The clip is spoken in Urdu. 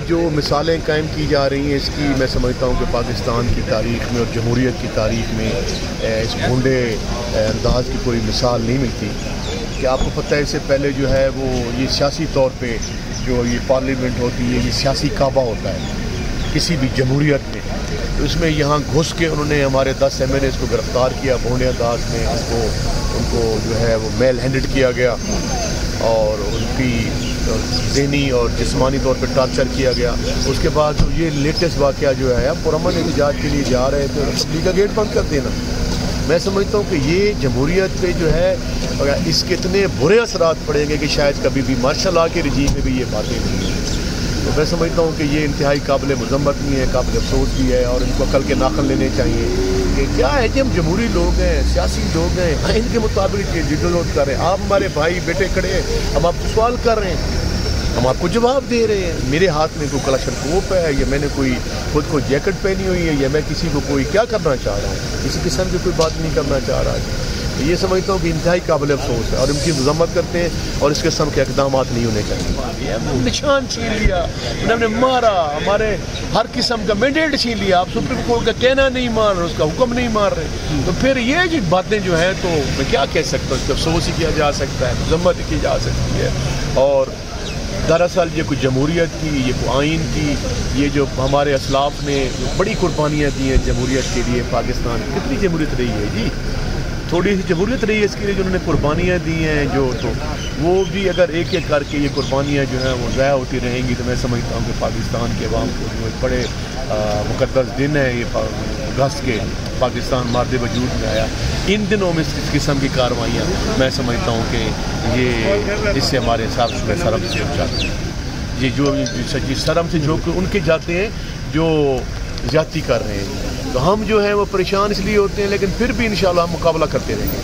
جو مثالیں قائم کی جا رہی ہیں اس کی میں سمجھتا ہوں کہ پاکستان کی تاریخ میں اور جمہوریت کی تاریخ میں اس بھونڈے انداز کی کوئی مثال نہیں ملتی کہ آپ کو پتہ ہے اس سے پہلے جو ہے وہ یہ سیاسی طور پہ جو یہ پارلیمنٹ ہوتی ہے یہ سیاسی کعبہ ہوتا ہے کسی بھی جمہوریت میں، تو اس میں یہاں گھس کے انہوں نے ہمارے 10 ایم ایل اے کو گرفتار کیا بھونڈے انداز میں، ان کو جو ہے وہ میل ہینڈڈ کیا گیا اور ان کی ذہنی اور جسمانی طور پہ ٹارچر کیا گیا۔ اس کے بعد یہ لیٹسٹ واقعہ جو ہے اب پرامن احتجاج کے لیے جا رہے تھے اسمبلی کا گیٹ بند کر دینا، میں سمجھتا ہوں کہ یہ جمہوریت پہ جو ہے اس کے اتنے برے اثرات پڑیں گے کہ شاید کبھی بھی مارشل لا کے رجیم میں بھی یہ باتیں نہیں ہیں۔ تو میں سمجھتا ہوں کہ یہ انتہائی قابل مذمت بھی ہے، قابل افسوس بھی ہے، اور ان کو عقل کے ناخن لینے چاہیے کہ کیا ہے کہ ہم جمہوری لوگ ہیں، سیاسی لوگ ہیں، ان کے مطابق جدوجہد کر رہے ہیں۔ آپ ہمارے بھائی بیٹے کھڑے ہیں، ہم آپ کو سوال کر رہے ہیں، ہم آپ کو جواب دے رہے ہیں۔ میرے ہاتھ میں کوئی کلاشنکوف ہے یا میں نے کوئی خود کو جیکٹ پہنی ہوئی ہے یا میں کسی کو کوئی کیا کرنا چاہ رہا ہوں، کسی قسم کی کوئی بات نہیں کرنا چاہ رہا۔ یہ سمجھتا ہوں کہ انتہائی قابل افسوس ہے اور ان کی مذمت کرتے ہیں اور اس قسم کے اقدامات نہیں ہونے چاہیے۔ نشان چھین لیا، انہوں نے مارا، ہمارے ہر قسم کا مینڈیٹ چھین لیا، آپ سپریم کورٹ کا کہنا نہیں مان رہے، اس کا حکم نہیں مان رہے، تو پھر یہ جو باتیں جو ہیں تو میں کیا کہہ سکتا ہوں، اس کا افسوس ہی کیا جا سکتا ہے، مذمت کی جا سکتی ہے۔ اور دراصل یہ کوئی جمہوریت کی، یہ کوئی آئین کی، یہ جو ہمارے اسلاف نے بڑی قربانیاں دی ہیں جمہوریت کے لیے، پاکستان کتنی جمہوریت رہی ہے جی، تھوڑی سی جمہوریت رہی ہے اس کے لیے جو انہوں نے قربانیاں دی ہیں، جو تو وہ بھی اگر ایک ایک کر کے یہ قربانیاں جو ہیں وہ ضائع ہوتی رہیں گی تو میں سمجھتا ہوں کہ پاکستان کے عوام کو جو ایک بڑے مقدس دن ہے یہ اگست کے پاکستان مارد وجود میں آیا، ان دنوں میں اس قسم کی کارروائیاں میں سمجھتا ہوں کہ یہ اس سے ہمارے حساب سے شرم سے جاتے ہیں، یہ جو سچی شرم سے جو ان کے جاتے ہیں جو زیادتی کر رہے ہیں، تو ہم جو ہیں وہ پریشان اس لیے ہوتے ہیں، لیکن پھر بھی انشاءاللہ ہم مقابلہ کرتے رہیں گے۔